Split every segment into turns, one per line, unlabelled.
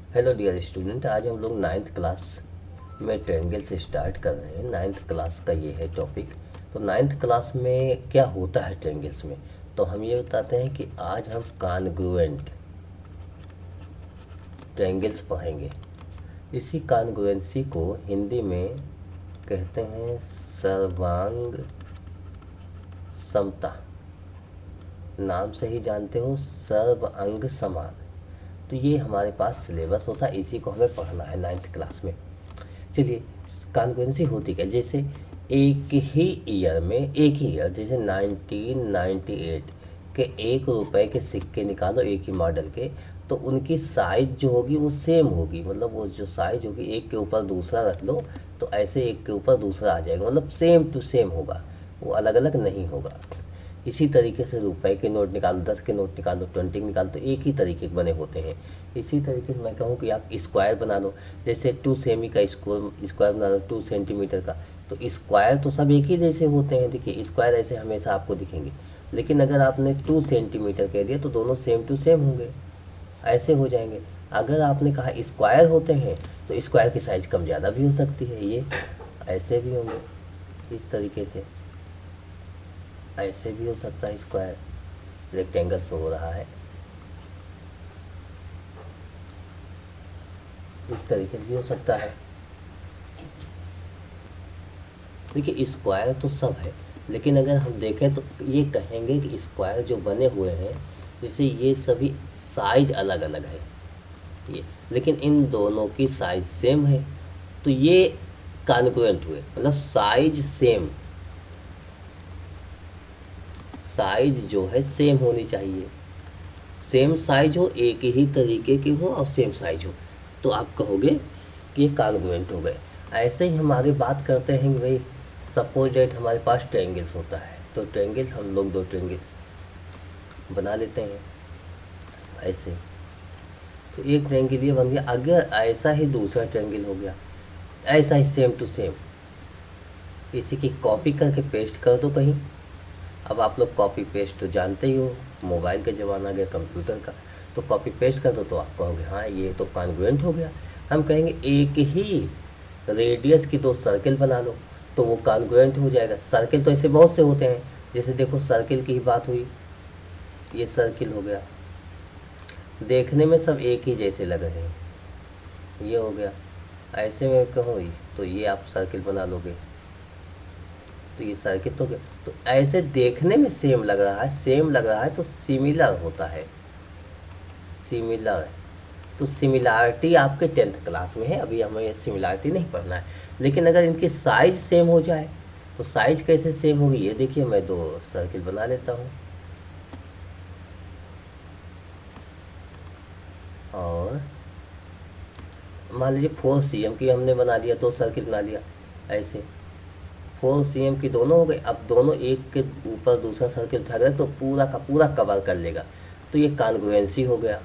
Hello dear student, आज हम लोग नाइन्थ क्लास में ट्रायंगल से स्टार्ट कर रहे हैं। नाइन्थ क्लास का ये है टॉपिक। तो नाइन्थ क्लास में क्या होता है ट्रायंगल्स में, तो हम ये बताते हैं कि आज हम कॉन्ग्रुएंट ट्रायंगल्स पढ़ेंगे। इसी कॉन्ग्रुएंसी को हिंदी में कहते हैं सर्वांग समता। नाम से ही जानते हो, सर्व अंग समान। तो ये हमारे पास सिलेबस होता है, इसी को हमें पढ़ना है नाइन्थ क्लास में। चलिए, कॉन्ग्रुएंसी होती क्या, जैसे एक ही ईयर में, एक ही ईयर जैसे 1998 के 1 रुपए के सिक्के निकालो एक ही मॉडल के, तो उनकी साइज जो होगी वो सेम होगी। मतलब वो जो साइज होगी, एक के ऊपर दूसरा रख लो तो ऐसे एक के ऊपर दूसरा आ जाएगा, मतलब सेम टू सेम होगा, वो अलग अलग नहीं होगा। इसी तरीके से रुपए के नोट निकालो, 10 के नोट निकालो, 20 निकालो, तो एक ही तरीके के बने होते हैं। इसी तरीके से मैं कहूँ कि आप स्क्वायर बना लो, जैसे 2 सेमी का स्क्वायर बना लो, 2 सेंटीमीटर का, तो स्क्वायर तो सब एक ही जैसे होते हैं। देखिए, स्क्वायर ऐसे हमेशा आपको दिखेंगे, लेकिन अगर आपने 2 सेंटीमीटर कह दिया तो दोनों सेम टू सेम होंगे, ऐसे हो जाएंगे। अगर आपने कहा स्क्वायर होते हैं तो स्क्वायर की साइज़ कम ज़्यादा भी हो सकती है, ये ऐसे भी होंगे, इस तरीके से ऐसे भी हो सकता है। स्क्वायर रेक्टेंगल शो हो रहा है, इस तरीके से भी हो सकता है। देखिए, स्क्वायर तो सब है, लेकिन अगर हम देखें तो ये कहेंगे कि स्क्वायर जो बने हुए हैं, जैसे ये सभी साइज अलग अलग है ये, लेकिन इन दोनों की साइज सेम है, तो ये कॉन्ग्रुएंट हुए। मतलब साइज सेम, साइज जो है सेम होनी चाहिए, सेम साइज हो, एक ही तरीके की हो और सेम साइज हो, तो आप कहोगे कि ये कॉन्ग्रुएंट हो गए। ऐसे ही हम आगे बात करते हैं कि भाई सपोज डेट हमारे पास ट्रायंगल्स होता है, तो ट्रायंगल हम लोग 2 ट्रायंगल बना लेते हैं ऐसे। तो एक ट्रायंगल ये बन गया, अगर ऐसा ही दूसरा ट्रायंगल हो गया, ऐसा ही सेम टू सेम, इसी की कॉपी करके पेस्ट कर दो कहीं। अब आप लोग कॉपी पेस्ट तो जानते ही हो, मोबाइल का ज़माना आ गया, कंप्यूटर का, तो कॉपी पेस्ट कर दो तो आप कहोगे हाँ ये तो कॉन्ग्रुएंट हो गया। हम कहेंगे एक ही रेडियस की 2 सर्किल बना लो, तो वो कॉन्ग्रुएंट हो जाएगा। सर्किल तो ऐसे बहुत से होते हैं, जैसे देखो सर्किल की ही बात हुई, ये सर्किल हो गया, देखने में सब एक ही जैसे लग रहे हैं, ये हो गया। ऐसे में कहूँ तो ये आप सर्किल बना लोगे, तो ये सर्किट तो गया। तो ऐसे देखने में सेम लग रहा है, सेम लग रहा है तो सिमिलर होता है, सिमिलर। तो सिमिलैरिटी आपके 10th क्लास में है, अभी हमें सिमिलैरिटी नहीं पढ़ना है। लेकिन अगर इनकी साइज सेम हो जाए तो साइज कैसे सेम होगी, ये देखिए, मैं 2 सर्किल बना लेता हूँ, और मान लीजिए 4 cm की हमने बना लिया, 2 सर्किल बना लिया ऐसे, 4 cm की दोनों हो गए। अब दोनों एक के ऊपर दूसरा सर्किल उठा गए तो पूरा का पूरा कवर कर लेगा, तो ये कॉन्ग्रुएंसी हो गया,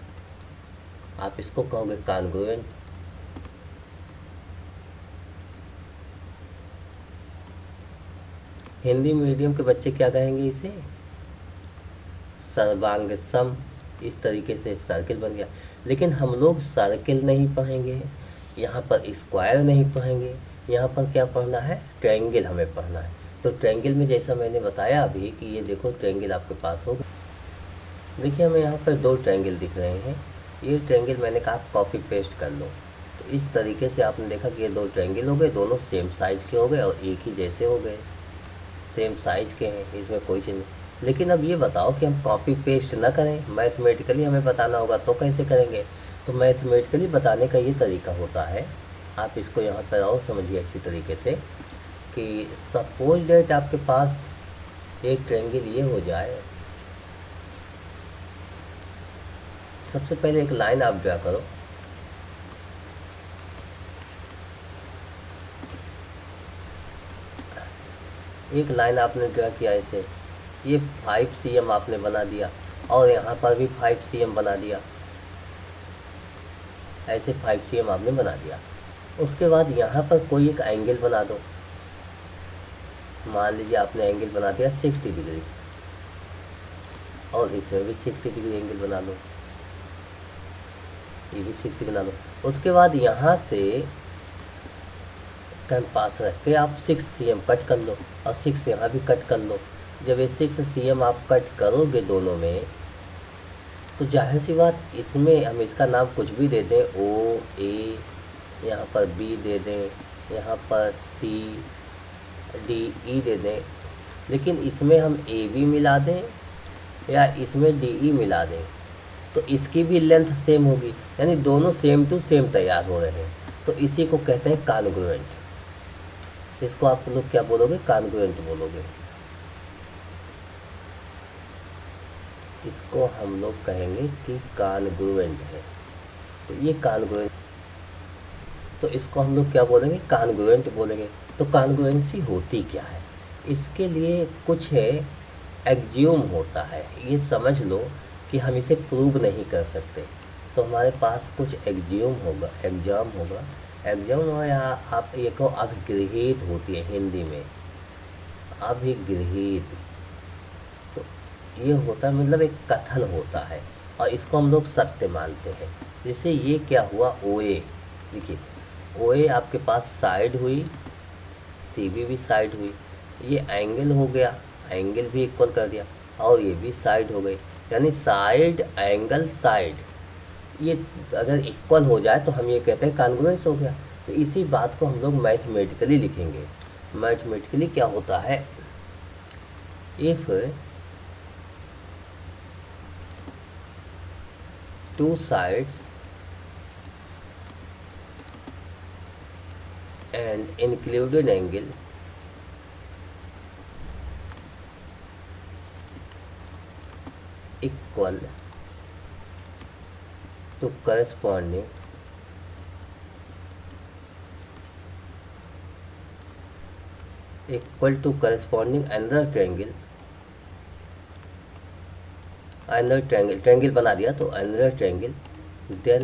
आप इसको कहोगे कॉन्ग्रुएंट। हिंदी मीडियम के बच्चे क्या कहेंगे इसे, सर्वांग सम। इस तरीके से सर्किल बन गया। लेकिन हम लोग सर्किल नहीं पढ़ेंगे, यहाँ पर स्क्वायर नहीं पढ़ेंगे, यहाँ पर क्या पढ़ना है, ट्रायंगल हमें पढ़ना है। तो ट्रायंगल में जैसा मैंने बताया अभी कि ये देखो ट्रायंगल आपके पास होगा। देखिए, हमें यहाँ पर 2 ट्रायंगल दिख रहे हैं, ये ट्रायंगल मैंने कहा कॉपी पेस्ट कर लो, तो इस तरीके से आपने देखा कि ये 2 ट्रायंगल हो गए, दोनों सेम साइज़ के हो गए और एक ही जैसे हो गए, सेम साइज़ के हैं, इसमें कोई चीज़ नहीं। लेकिन अब ये बताओ कि हम कॉपी पेस्ट ना करें, मैथमेटिकली हमें बताना होगा, तो कैसे करेंगे। तो मैथमेटिकली बताने का ये तरीका होता है, आप इसको यहाँ पर और समझिए अच्छी तरीके से, कि सपोज डेट आपके पास एक ट्रायंगल ये हो जाए। सबसे पहले एक लाइन आप ड्रा करो, एक लाइन आपने ड्रा किया ऐसे, ये 5 cm आपने बना दिया, और यहाँ पर भी 5 cm बना दिया, ऐसे 5 cm आपने बना दिया। उसके बाद यहाँ पर कोई एक एंगल बना दो, मान लीजिए आपने एंगल बना दिया 60 डिग्री, और इसमें भी 60 डिग्री एंगल बना लो। ये भी 6 बना लो। उसके बाद यहाँ से कंपास रख के आप 6 cm कट कर लो और 6 यहाँ भी कट कर लो। जब ये 6 cm आप कट करोगे दोनों में, तो जाहिर सी बात इसमें हम इसका नाम कुछ भी दे दें, ओ ए, यहाँ पर बी दे दें, यहाँ पर सी डी ई दे दें, लेकिन इसमें हम ए बी मिला दें या इसमें डी ई मिला दें तो इसकी भी लेंथ सेम होगी, यानी दोनों सेम टू सेम तैयार हो रहे हैं। तो इसी को कहते हैं कॉन्ग्रुएंट। इसको आप लोग क्या बोलोगे? कॉन्ग्रुएंट बोलोगे। इसको हम लोग कहेंगे कि कॉन्ग्रुएंट है। तो ये कॉन्ग्रुएंट, तो इसको हम लोग क्या बोलेंगे? कॉन्ग्रुएंट बोलेंगे। तो कॉन्ग्रुएंसी होती क्या है? इसके लिए कुछ है, एक्जियोम होता है। ये समझ लो कि हम इसे प्रूव नहीं कर सकते, तो हमारे पास कुछ एक्जियोम होगा, एग्जाम होगा, या आप ये कहो अभिगृहित होती है हिंदी में, अभिगृहित। तो ये होता है, मतलब एक कथन होता है और इसको हम लोग सत्य मानते हैं। जैसे ये क्या हुआ, ओए, देखिए ओए आपके पास साइड हुई, सी भी साइड हुई, ये एंगल हो गया, एंगल भी इक्वल कर दिया, और ये भी साइड हो गई, यानी साइड एंगल साइड, ये अगर इक्वल हो जाए तो हम ये कहते हैं कॉन्ग्रुएंस हो गया। तो इसी बात को हम लोग मैथमेटिकली लिखेंगे। मैथमेटिकली क्या होता है, if two sides and included angle equal to corresponding another triangle, triangle बना दिया तो another triangle, then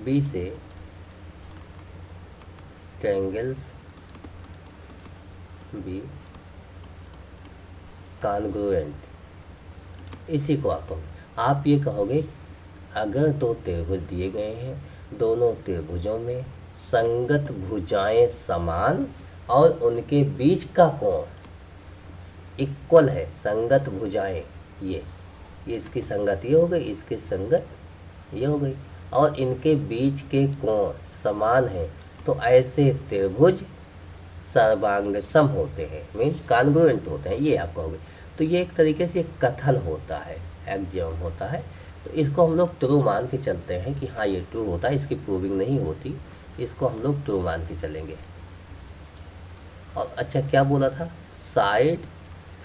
B से ट्रायंगल्स भी कॉन्ग्रुएंट। इसी को आप ये कहोगे, अगर दो त्रिभुज दिए गए हैं, दोनों त्रिभुजों में संगत भुजाएं समान और उनके बीच का कोण इक्वल है, संगत भुजाएं, ये इसकी संगत ये हो गई, इसकी संगत ये हो गई, और इनके बीच के कोण समान है, तो ऐसे त्रिभुज सर्वांग सम होते हैं, मीन्स कॉन्ग्रुएंट होते हैं, ये आप कहोगे। तो ये एक तरीके से कथन होता है, एक्जियोम होता है। तो इसको हम लोग ट्रू मान के चलते हैं कि हाँ ये ट्रू होता है, इसकी प्रूविंग नहीं होती, इसको हम लोग ट्रू मान के चलेंगे। और अच्छा क्या बोला था, साइड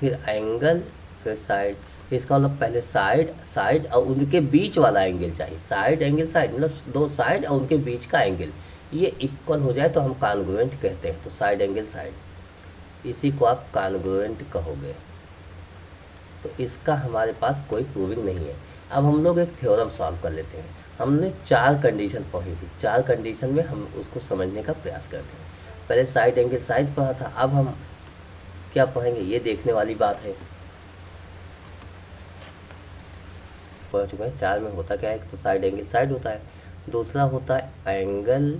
फिर एंगल फिर साइड, इसका मतलब पहले साइड और उनके बीच वाला एंगल चाहिए, साइड एंगल साइड, मतलब दो साइड और उनके बीच का एंगल ये इक्वल हो जाए तो हम कॉन्ग्रुएंट कहते हैं। तो साइड एंगल साइड, इसी को आप कॉन्ग्रुएंट कहोगे। तो इसका हमारे पास कोई प्रूविंग नहीं है। अब हम लोग एक थ्योरम सॉल्व कर लेते हैं। हमने 4 कंडीशन पढ़ी थी, 4 कंडीशन में हम उसको समझने का प्रयास करते हैं। पहले साइड एंगल साइड पढ़ा था, अब हम क्या पढ़ेंगे ये देखने वाली बात है। पढ़ चुके हैं। 4 में होता क्या है, एक तो साइड एंगल साइड होता है, दूसरा होता है एंगल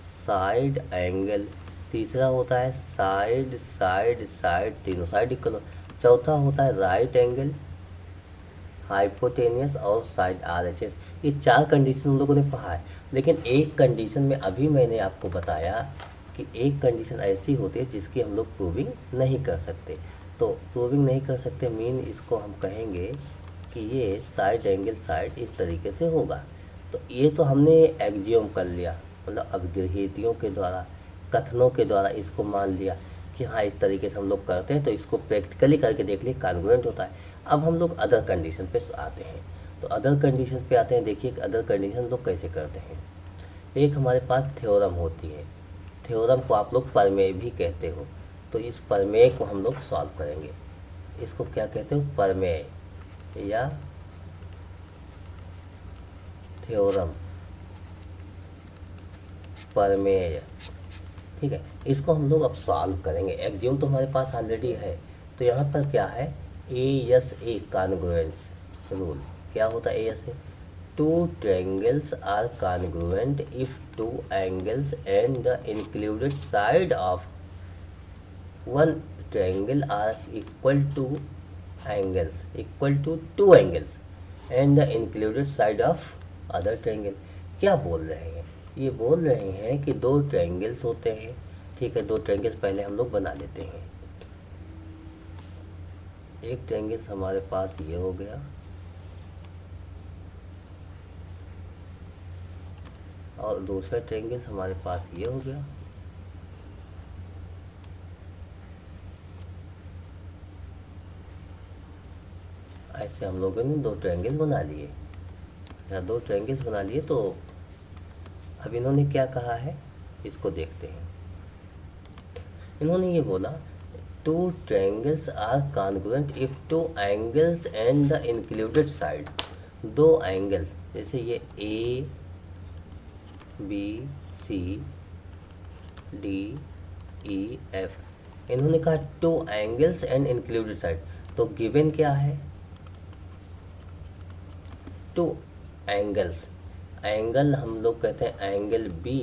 साइड एंगल, तीसरा होता है साइड साइड साइड, तीनों साइड इक्वल हो, चौथा होता है राइट एंगल हाइपोटेनियस और साइड RHS। ये 4 कंडीशन हम लोगों ने पढ़ा है, लेकिन एक कंडीशन में अभी मैंने आपको बताया कि एक कंडीशन ऐसी होती है जिसकी हम लोग प्रूविंग नहीं कर सकते। तो प्रूविंग नहीं कर सकते मीन इसको हम कहेंगे कि ये साइड एंगल साइड इस तरीके से होगा। तो ये तो हमने एक्जियोम कर लिया, मतलब अभिगृहितियों के द्वारा, कथनों के द्वारा इसको मान लिया कि हाँ इस तरीके से हम लोग करते हैं, तो इसको प्रैक्टिकली करके देख लिए कॉन्ग्रुएंट होता है। अब हम लोग अदर कंडीशन पे आते हैं। तो अदर कंडीशन पे आते हैं, देखिए अदर कंडीशन लोग कैसे करते हैं। एक हमारे पास थ्योरम होती है, थ्योरम को आप लोग प्रमेय भी कहते हो। तो इस प्रमेय को हम लोग सॉल्व करेंगे। इसको क्या कहते हो, प्रमेय या थ्योरम, प्रमेय, ठीक है। इसको हम लोग अब सॉल्व करेंगे। एक्जियोम तो हमारे पास ऑलरेडी है। तो यहाँ पर क्या है, ASA कॉन्ग्रुएंस रूल। क्या होता है ASA, two triangles are congruent if two angles and the included side of one triangle are equal to two angles and the included side of other triangle। क्या बोल रहे हैं? ये बोल रहे हैं कि दो ट्रायंगल्स होते हैं, ठीक है। दो ट्रायंगल्स पहले हम लोग बना लेते हैं। एक ट्रायंगल हमारे पास ये हो गया और दूसरा ट्रायंगल हमारे पास ये हो गया। ऐसे हम लोगों ने दो ट्रायंगल बना लिए। या दो ट्रायंगल्स बना लिए। तो अब इन्होंने क्या कहा है इसको देखते हैं। इन्होंने ये बोला two triangles are congruent if two angles and the included side. दो एंगल्स जैसे ये A B C D E F, इन्होंने कहा two angles and included side. तो गिवन क्या है? Two angles. एंगल हम लोग कहते हैं angle B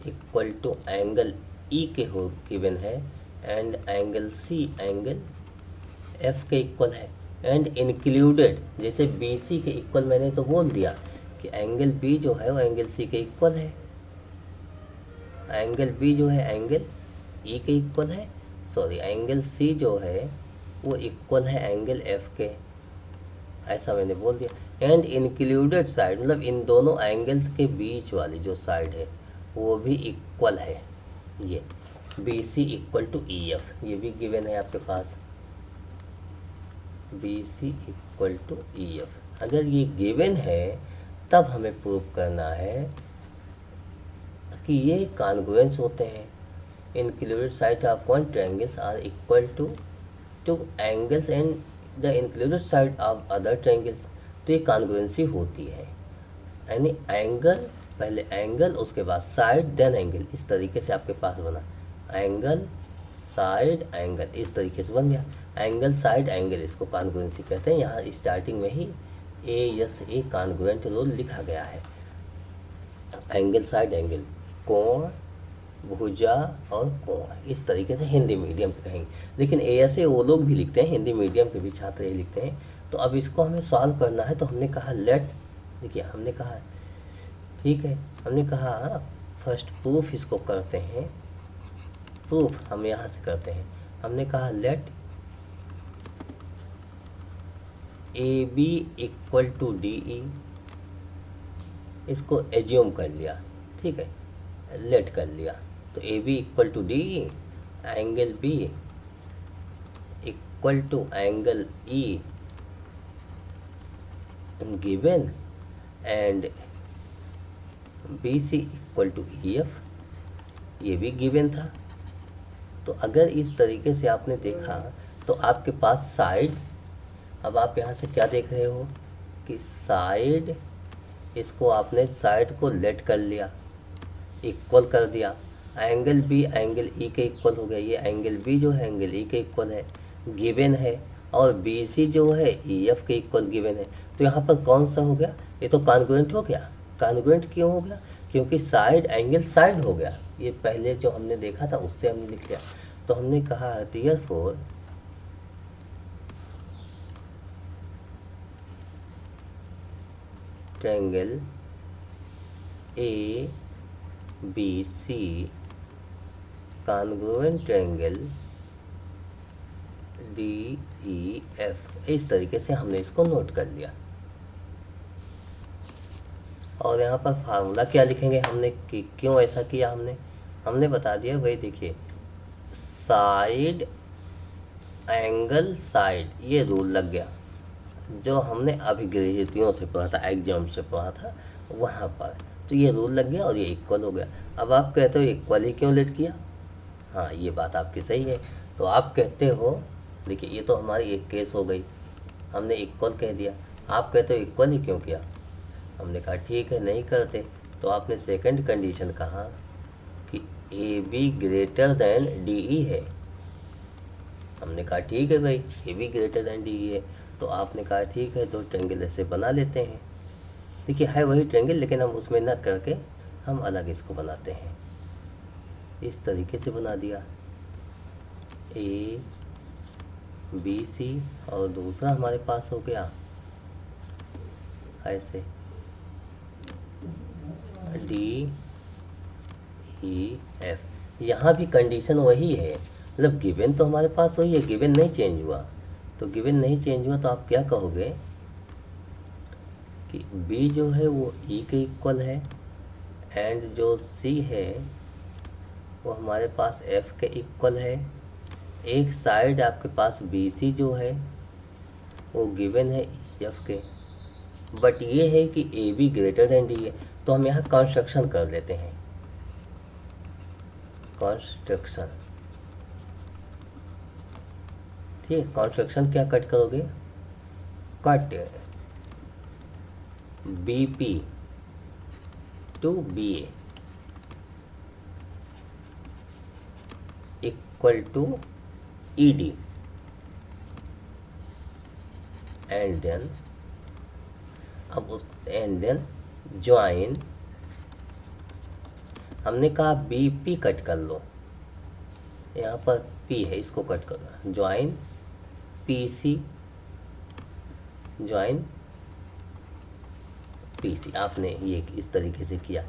equal to angle E के हो गिवन है and angle C angle F के इक्वल है एंड इंक्लूडेड जैसे बी सी के इक्वल मैंने तो बोल दिया कि एंगल बी जो है वो एंगल सी के इक्वल है। एंगल बी जो है एंगल ई के इक्वल है, सॉरी एंगल सी जो है वो इक्वल है एंगल एफ के, ऐसा मैंने बोल दिया। एंड इंक्लूडेड साइड मतलब इन दोनों एंगल्स के बीच वाली जो साइड है वो भी इक्वल है। ये B C equal to E F, ये भी गिवन है आपके पास, B C equal to E F. अगर ये गिवन है तब हमें प्रूव करना है कि ये कॉन्ग्रुएंस होते हैं। Included side of one triangles are equal to two angles and the included side of other triangles. तो ये कॉन्ग्रुएंसी होती है, यानी एंगल पहले एंगल उसके बाद साइड देन एंगल, इस तरीके से आपके पास बना। एंगल साइड एंगल इस तरीके से बन गया। एंगल साइड एंगल इसको कॉन्ग्रुएंसी कहते हैं। यहाँ स्टार्टिंग में ही ए कॉन्ग्रुएंट रूल लिखा गया है। एंगल साइड एंगल, कोण, भुजा और कोण, इस तरीके से हिंदी मीडियम के कहेंगे। लेकिन ऐसे वो लोग भी लिखते हैं, हिंदी मीडियम के भी छात्र ये लिखते हैं। तो अब इसको हमें सॉल्व करना है। तो हमने कहा लेट, देखिए हमने कहा ठीक है, हमने कहा फर्स्ट प्रूफ इसको करते हैं। प्रूफ हम यहाँ से करते हैं। हमने कहा let A B equal to D E, इसको एज्यूम कर लिया, ठीक है, लेट कर लिया। तो A B equal to D E, angle B equal to angle E given and BC equal to EF, ये भी गिवन था। तो अगर इस तरीके से आपने देखा तो आपके पास साइड, अब आप यहाँ से क्या देख रहे हो कि साइड, इसको आपने साइड को लेट कर लिया, इक्वल कर दिया। एंगल बी एंगल ई के इक्वल हो गया। ये एंगल बी जो है एंगल ई के इक्वल है, गिवन है, और बी सी जो है ई एफ के इक्वल गिवन है। तो यहाँ पर कौन सा हो गया? ये तो कॉन्ग्रुएंट हो गया। कॉन्ग्रुएंट क्यों हो गया? क्योंकि साइड एंगल साइड हो गया। ये पहले जो हमने देखा था उससे हमने लिख लिया। तो हमने कहा therefore triangle A B C congruent triangle D E F, इस तरीके से हमने इसको नोट कर लिया। और यहाँ पर फार्मूला क्या लिखेंगे हमने कि क्यों ऐसा किया हमने बता दिया भाई। देखिए साइड एंगल साइड, ये रूल लग गया जो हमने अभिगृहितियों से पढ़ा था, एग्जाम से पढ़ा था वहाँ पर। तो ये रूल लग गया और ये इक्वल हो गया। अब आप कहते हो इक्वल ही क्यों लेट किया? हाँ, ये बात आपकी सही है। तो आप कहते हो, देखिए ये तो हमारी एक केस हो गई, हमने इक्वल कह दिया। आप कहते हो इक्वल ही क्यों किया? हमने कहा ठीक है नहीं करते। तो आपने सेकंड कंडीशन कहा कि A be greater than D E है। हमने कहा ठीक है भाई, A be greater than D E है। तो आपने कहा ठीक है, दो ट्रायंगल ऐसे बना लेते हैं। देखिए है वही ट्रायंगल, लेकिन हम उसमें न करके हम अलग इसको बनाते हैं। इस तरीके से बना दिया ABC, और दूसरा हमारे पास हो गया ऐसे DEF। यहाँ भी कंडीशन वही है, मतलब गिवन तो हमारे पास वही है, गिवन नहीं चेंज हुआ। तो गिवन नहीं चेंज हुआ तो आप क्या कहोगे कि B जो है वो E के इक्वल है, एंड जो C है वो हमारे पास F के इक्वल है। एक साइड आपके पास BC जो है वो गिवन है F के, बट ये है कि AB ग्रेटर देन D है। तो हम यहाँ कंस्ट्रक्शन कर लेते हैं, कंस्ट्रक्शन। ठीक है, कंस्ट्रक्शन क्या कट करोगे, cut BP to BA equal to ED, and then join. हमने कहा BP कट कर लो, यहाँ पर P है, इसको कट करना, ज्वाइन PC, ज्वाइन PC। आपने ये इस तरीके से किया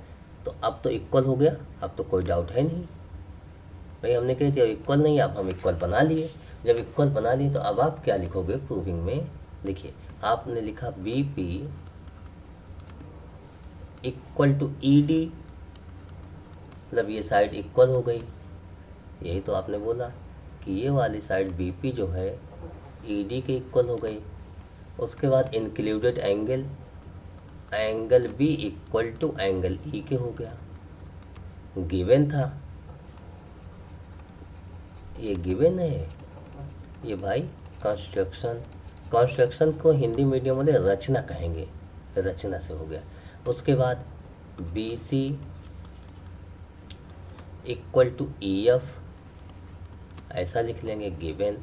तो अब तो इक्वल हो गया, अब तो कोई डाउट है नहीं भाई। हमने कह दिया इक्वल नहीं, अब हम इक्वल बना लिए। जब इक्वल बना लिए तो अब आप क्या लिखोगे प्रूविंग में, देखिए आपने लिखा BP इक्वल टू ED, मतलब ये साइड इक्वल हो गई। यही तो आपने बोला कि ये वाली साइड BP जो है ED के इक्वल हो गई। उसके बाद included angle, angle B equal to angle E के हो गया, गिवन था, ये गिवन है ये भाई। कंस्ट्रक्शन, कंस्ट्रक्शन को हिंदी मीडियम वाले रचना कहेंगे, रचना से हो गया। उसके बाद BC इक्वल टू EF, ऐसा लिख लेंगे, गिवन।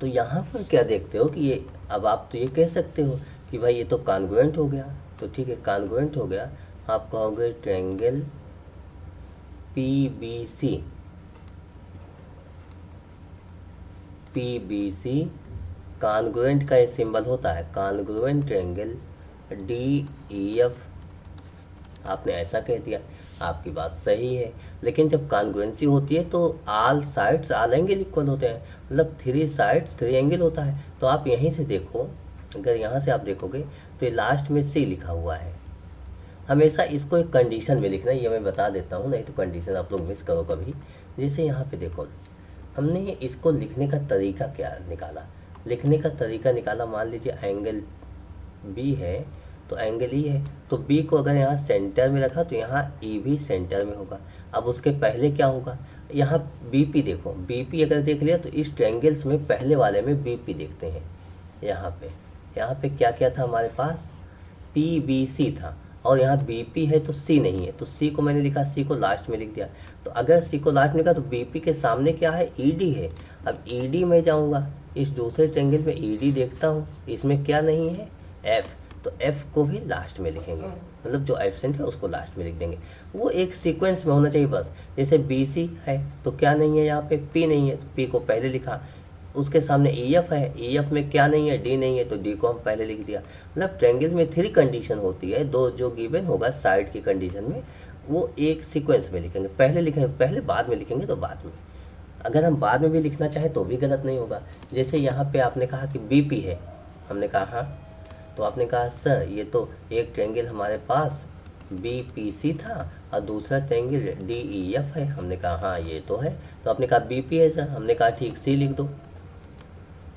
तो यहाँ पर क्या देखते हो कि ये, अब आप तो ये कह सकते हो कि भाई ये तो कॉन्ग्रुएंट हो गया। तो ठीक है, कॉन्ग्रुएंट हो गया, आप कहोगे ट्रायंगल PBC कॉन्ग्रुएंट का ये सिंबल होता है, कॉन्ग्रुएंट ट्रायंगल DEF। आपने ऐसा कह दिया, आपकी बात सही है। लेकिन जब कॉन्ग्रुएंसी होती है तो all sides all angle equal होते हैं, मतलब 3 साइड्स 3 एंगल होता है। तो आप यहीं से देखो, अगर यहाँ से आप देखोगे तो ये लास्ट में C लिखा हुआ है। हमेशा इसको एक कंडीशन में लिखना है, ये मैं बता देता हूँ, नहीं तो कंडीशन आप लोग मिस करो कभी। जैसे यहाँ पे देखो, हमने इसको लिखने का तरीका क्या निकाला, लिखने का तरीका निकाला, मान लीजिए एंगल B है तो एंगल E है, तो B को अगर यहाँ सेंटर में रखा तो यहाँ E भी सेंटर में होगा। अब उसके पहले क्या होगा, यहाँ BP देखो, BP अगर देख लिया तो इस ट्रायंगल्स में पहले वाले में BP देखते हैं। यहाँ पे क्या क्या था हमारे पास, PBC था, और यहाँ BP है तो C नहीं है, तो C को मैंने लिखा, C को लास्ट में लिख दिया। तो अगर C को लास्ट में लिखा तो BP के सामने क्या है, ED है। अब ED में जाऊँगा, इस दूसरे ट्रायंगल में ED देखता हूँ, इसमें क्या नहीं है, F, तो F को भी लास्ट में लिखेंगे, मतलब जो एब्सेंट है उसको लास्ट में लिख देंगे। वो एक सीक्वेंस में होना चाहिए बस। जैसे BC है तो क्या नहीं है, यहाँ पे P नहीं है तो P को पहले लिखा, उसके सामने EF है, EF में क्या नहीं है, D नहीं है तो D को हम पहले लिख दिया। मतलब ट्रायंगल में 3 कंडीशन होती है, दो जो गिवन होगा साइड की कंडीशन में वो एक सीक्वेंस में लिखेंगे, पहले लिखेंगे पहले, बाद में लिखेंगे तो बाद में। अगर हम बाद में भी लिखना चाहें तो भी गलत नहीं होगा। जैसे यहाँ पे आपने कहा कि BP है, हमने कहा हाँ, तो आपने कहा सर ये तो एक ट्रायंगल हमारे पास BPC था और दूसरा ट्रायंगल DEF है, हमने कहा हाँ ये तो है। तो आपने कहा BP है सर, हमने कहा ठीक C लिख दो।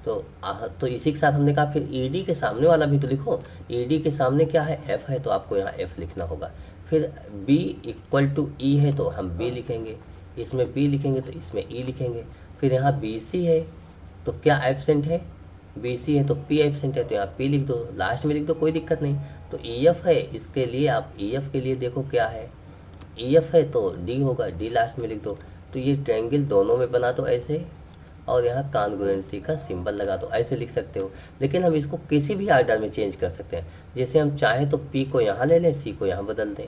तो इसी के साथ हमने कहा फिर ED के सामने वाला भी तो लिखो, ED के सामने क्या है, F है, तो आपको यहाँ F लिखना होगा। फिर B इक्वल टू E है तो हम B लिखेंगे, इसमें B लिखेंगे तो इसमें E लिखेंगे। फिर यहाँ BC है तो क्या एब्सेंट है, BC है तो P एब्सेंट है, तो यहाँ P लिख दो, लास्ट में लिख दो, कोई दिक्कत नहीं। तो EF है, इसके लिए आप EF के लिए देखो क्या है, EF है तो D होगा, D लास्ट में लिख दो। तो ये ट्रायंगल दोनों में बना दो ऐसे, और यहाँ कॉन्ग्रुएंसी का सिंबल लगा दो, ऐसे लिख सकते हो। लेकिन हम इसको किसी भी आर्डर में चेंज कर सकते हैं, जैसे हम चाहें तो P को यहाँ ले लें, C को यहाँ बदल दें,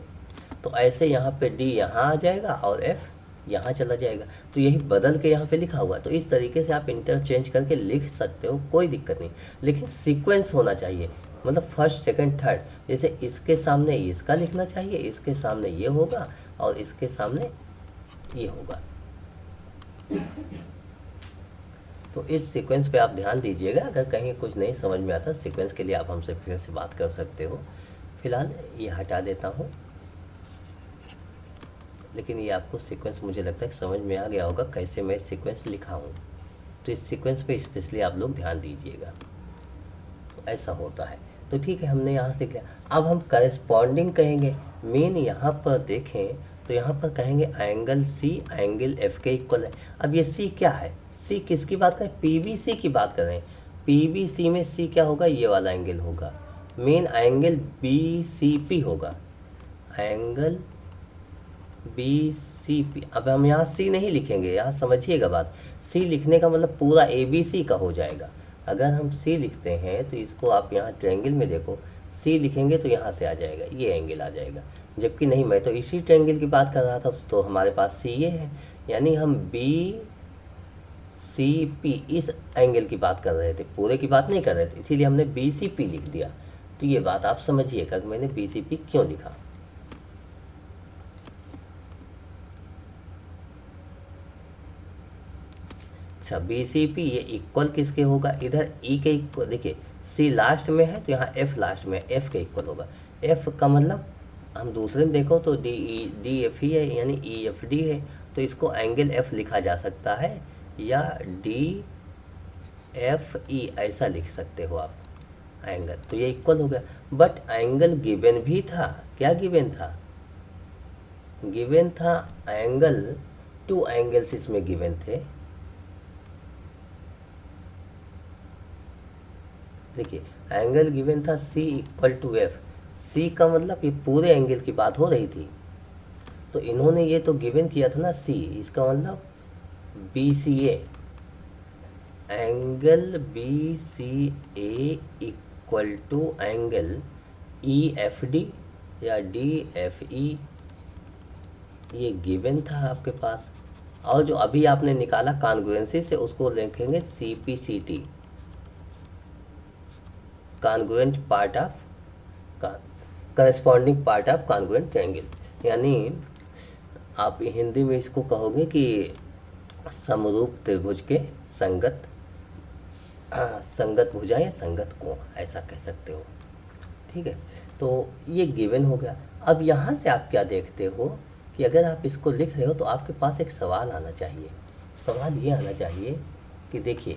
तो ऐसे यहाँ पे D यहाँ आ जाएगा और F यहाँ चला जाएगा। तो यही बदल के यहाँ पे लिखा हुआ है। तो इस तरीके से आप इंटरचेंज करके लिख सकते हो, कोई दिक्कत नहीं, लेकिन सीक्वेंस होना चाहिए, मतलब फर्स्ट सेकंड थर्ड। जैसे इसके सामने इसका लिखना चाहिए, इसके सामने ये होगा और इसके सामने ये होगा। तो इस सीक्वेंस पे आप ध्यान दीजिएगा। अगर कहीं कुछ नहीं समझ में आता सीक्वेंस के लिए आप हमसे फिर से बात कर सकते हो। फिलहाल ये हटा देता हूँ, लेकिन ये आपको सीक्वेंस मुझे लगता है कि समझ में आ गया होगा कैसे मैं सीक्वेंस लिखा हूँ। तो इस सीक्वेंस पे स्पेशली आप लोग ध्यान दीजिएगा। तो ऐसा होता है। तो ठीक है, हमने यहाँ सीख लिया। अब हम करस्पॉन्डिंग कहेंगे। मीन यहाँ पर देखें तो यहाँ पर कहेंगे एंगल C एंगल F के इक्वल है। अब ये C क्या है? C किसकी बात करें? PBC की बात कर रहे हैं। PBC में C क्या होगा? ये वाला एंगल होगा। मीन एंगल BCP होगा, एंगल BCP। अब हम यहाँ C नहीं लिखेंगे, यहाँ समझिएगा बात। C लिखने का मतलब पूरा ABC का हो जाएगा। अगर हम C लिखते हैं तो इसको आप यहाँ ट्रायंगल में देखो, C लिखेंगे तो यहाँ से आ जाएगा, ये एंगल आ जाएगा। जबकि नहीं, मैं तो इसी ट्रायंगल की बात कर रहा था। तो हमारे पास CA है, यानी हम BCP इस एंगल की बात कर रहे थे, पूरे की बात नहीं कर रहे थे, इसीलिए हमने BCP लिख दिया। तो ये बात आप समझिएगा कि मैंने BCP क्यों लिखा। अच्छा, BCP ये इक्वल किसके होगा? इधर E के इक्वल। देखिए C लास्ट में है तो यहाँ F लास्ट में है, F के इक्वल होगा। F का मतलब हम दूसरे में देखो तो DF ही है, यानी EFD है। तो इसको एंगल F लिखा जा सकता है या DFE ऐसा लिख सकते हो आप एंगल। तो ये इक्वल हो गया। बट एंगल गिवन भी था। क्या गिवन था? गिवन था एंगल, 2 एंगल्स इसमें गिवन थे। देखिए एंगल गिवन था C equal to F। C का मतलब ये पूरे एंगल की बात हो रही थी। तो इन्होंने ये तो गिवन किया था ना C, इसका मतलब BCA, angle BCA equal to angle EFD या DFE, ये गिवन था आपके पास। और जो अभी आपने निकाला कॉन्ग्रुएंसी से, उसको लिखेंगे CPCT, congruent part of corresponding part of congruent triangle. यानी आप हिंदी में इसको कहोगे कि समरूप त्रिभुज के संगत संगत भुजाएं या संगत कोण, ऐसा कह सकते हो। ठीक है, तो ये गिवन हो गया। अब यहाँ से आप क्या देखते हो कि अगर आप इसको लिख रहे हो तो आपके पास एक सवाल आना चाहिए। सवाल ये आना चाहिए कि देखिए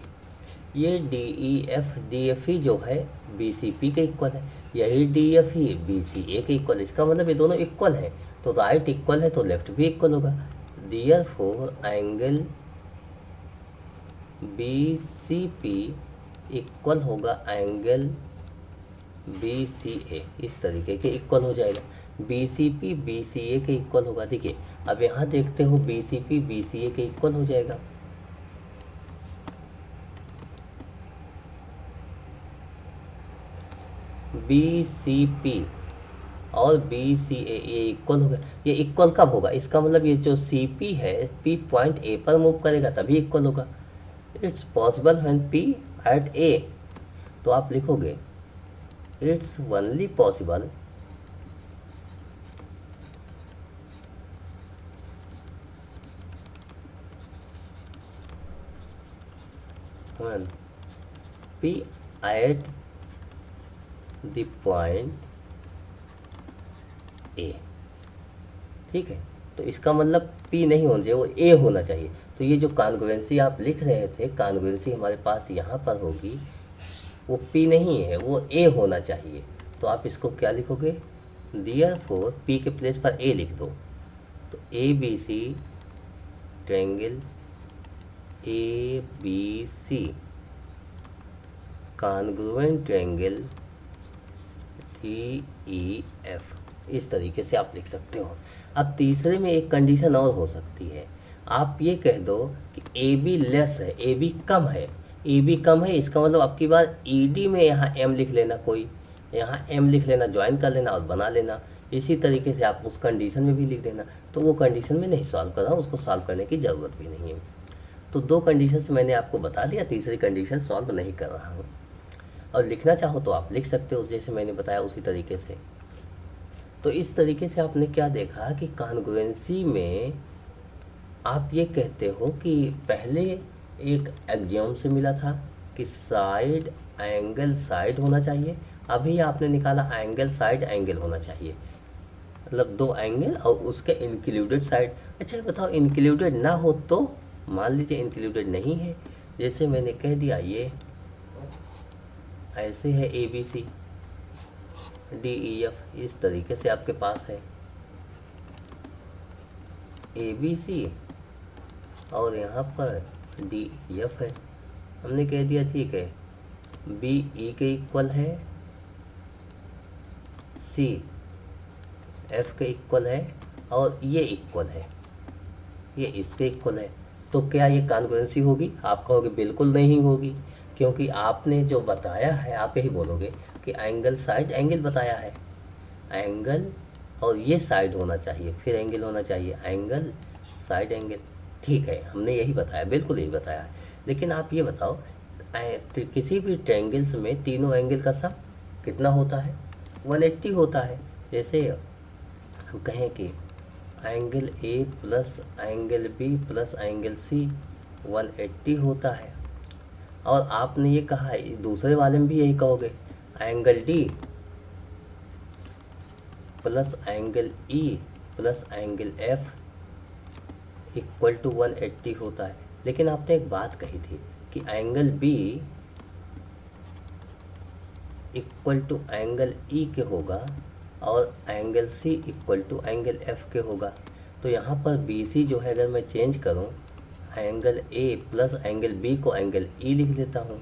ये DEF जो है BCP के इक्वल है, यही DFE BCA के इक्वल है। इसका मतलब ये दोनों इक्वल है, तो राइट इक्वल है तो लेफ्ट भी इक्वल होगा। देयरफॉर एंगल BCP इक्वल होगा एंगल BCA, इस तरीके के इक्वल हो जाएगा। BCP BCA के इक्वल होगा। देखिए अब यहाँ देखते हो BCP BCA के इक्वल हो जाएगा। BCP और BCA ये इक्वल हो गया। ये इक्वल कब होगा? इसका मतलब ये जो CP है, P पॉइंट A पर मूव करेगा तभी इक्वल होगा। It's possible when P at A। तो आप लिखोगे it's only possible when P at the point A। ठीक है, तो इसका मतलब P नहीं होना चाहिए, वो A होना चाहिए। तो ये जो कॉन्ग्रुएंसी आप लिख रहे थे, कॉन्ग्रुएंसी हमारे पास यहाँ पर होगी, वो P नहीं है, वो A होना चाहिए। तो आप इसको क्या लिखोगे? देयरफॉर P के प्लेस पर A लिख दो। तो ABC triangle ABC congruent triangle DEF, इस तरीके से आप लिख सकते हो। अब तीसरे में एक कंडीशन और हो सकती है। आप ये कह दो कि ए बी लेस है, ए बी कम है, ए बी कम है, इसका मतलब आपकी बार ई डी में यहाँ एम लिख लेना, कोई यहाँ एम लिख लेना, ज्वाइन कर लेना और बना लेना। इसी तरीके से आप उस कंडीशन में भी लिख देना। तो वो कंडीशन में नहीं सॉल्व कर रहा हूँ, उसको सॉल्व करने की ज़रूरत भी नहीं है। तो 2 कंडीशन मैंने आपको बता दिया, तीसरी कंडीशन सॉल्व नहीं कर रहा हूँ। और लिखना चाहो तो आप लिख सकते हो जैसे मैंने बताया उसी तरीके से। तो इस तरीके से आपने क्या देखा कि कॉन्ग्रुएंसी में आप ये कहते हो कि पहले एक एक्सियोम से मिला था कि साइड एंगल साइड होना चाहिए, अभी आपने निकाला एंगल साइड एंगल होना चाहिए, मतलब 2 एंगल और उसके इंक्लूडेड साइड। अच्छा ये बताओ इंक्लूडेड ना हो तो, मान लीजिए इंक्लूडेड नहीं है, जैसे मैंने कह दिया ये ऐसे है A B C D E F, इस तरीके से आपके पास है ए बी सी और यहाँ पर डी ई एफ है। हमने कह दिया ठीक है बी ई के इक्वल है, सी एफ के इक्वल है और ये इक्वल है, ये इसके इक्वल है। तो क्या ये कॉन्ग्रुएंसी होगी? आप कहोगे बिल्कुल नहीं होगी, क्योंकि आपने जो बताया है आप यही बोलोगे कि एंगल साइड एंगल बताया है, एंगल और ये साइड होना चाहिए, फिर एंगल होना चाहिए, एंगल साइड एंगल। ठीक है, हमने यही बताया, बिल्कुल यही बताया है। लेकिन आप ये बताओ किसी भी ट्रायंगल्स में तीनों एंगल का सम कितना होता है? 180 होता है। जैसे हम कहें कि angle A plus angle B plus angle C 180 होता है। और आपने ये कहा है दूसरे वाले में भी यही कहोगे, angle D plus angle E plus angle F equal to 180 होता है। लेकिन आपने एक बात कही थी कि angle B equal to angle E के होगा और angle C equal to angle F के होगा। तो यहाँ पर बी सी जो है अगर मैं चेंज करूँ, angle A plus angle B को एंगल ई लिख लेता हूँ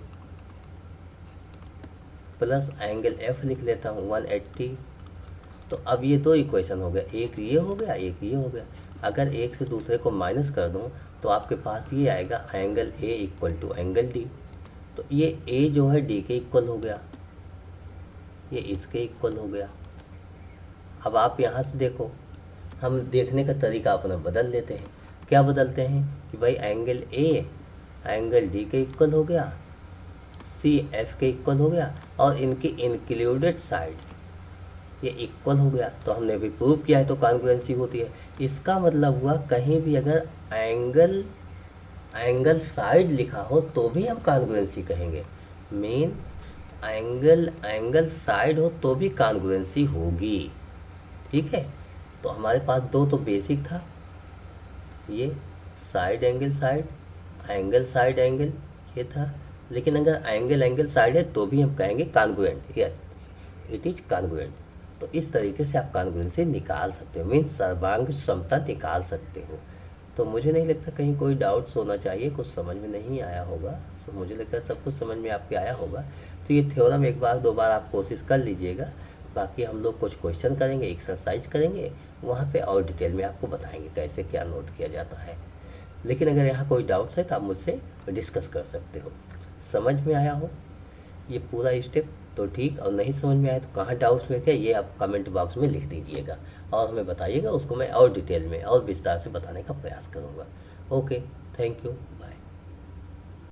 प्लस एंगल एफ लिख लेता हूँ 180। तो अब ये 2 इक्वेशन हो गया, एक ये हो गया एक ये हो गया। अगर एक से दूसरे को माइनस कर दूँ तो आपके पास ये आएगा angle A equal to angle D. तो ये ए जो है डी के इक्वल हो गया, ये इसके इक्वल हो गया। अब आप यहाँ से देखो, हम देखने का तरीका अपना बदल लेते हैं। क्या बदलते हैं कि भाई एंगल ए एंगल डी के इक्वल हो गया, सी एफ के इक्वल हो गया और इनकी इंक्लूडेड साइड ये इक्वल हो गया। तो हमने भी प्रूव किया है तो कॉन्ग्रुएंसी होती है। इसका मतलब हुआ कहीं भी अगर एंगल साइड लिखा हो तो भी हम कॉन्ग्रुएंसी कहेंगे। मेन एंगल साइड हो तो भी कॉन्ग्रुएंसी होगी। ठीक है, तो हमारे पास 2 तो बेसिक था, ये साइड एंगल साइड एंगल ये था। लेकिन अगर एंगल साइड है तो भी हम कहेंगे congruent, yes it is congruent. तो इस तरीके से आप कॉन्ग्रुएंसी निकाल सकते हो, मीन्स सर्वांग समता निकाल सकते हो। तो मुझे नहीं लगता कहीं कोई डाउट्स होना चाहिए, कुछ समझ में नहीं आया होगा। तो मुझे लगता है सब कुछ समझ में आपके आया होगा। तो ये थ्योरम एक बार 2 बार आप कोशिश कर लीजिएगा। बाकी हम लोग कुछ क्वेश्चन करेंगे, एक्सरसाइज करेंगे, वहाँ पे और डिटेल में आपको बताएंगे कैसे क्या नोट किया जाता है। लेकिन अगर यहाँ कोई डाउट्स है तो आप मुझसे डिस्कस कर सकते हो। समझ में आया हो ये पूरा स्टेप तो ठीक, और नहीं समझ में आया तो कहाँ डाउट्स में क्या, ये आप कमेंट बॉक्स में लिख दीजिएगा और हमें बताइएगा, उसको मैं और डिटेल में और विस्तार से बताने का प्रयास करूँगा। Okay, thank you.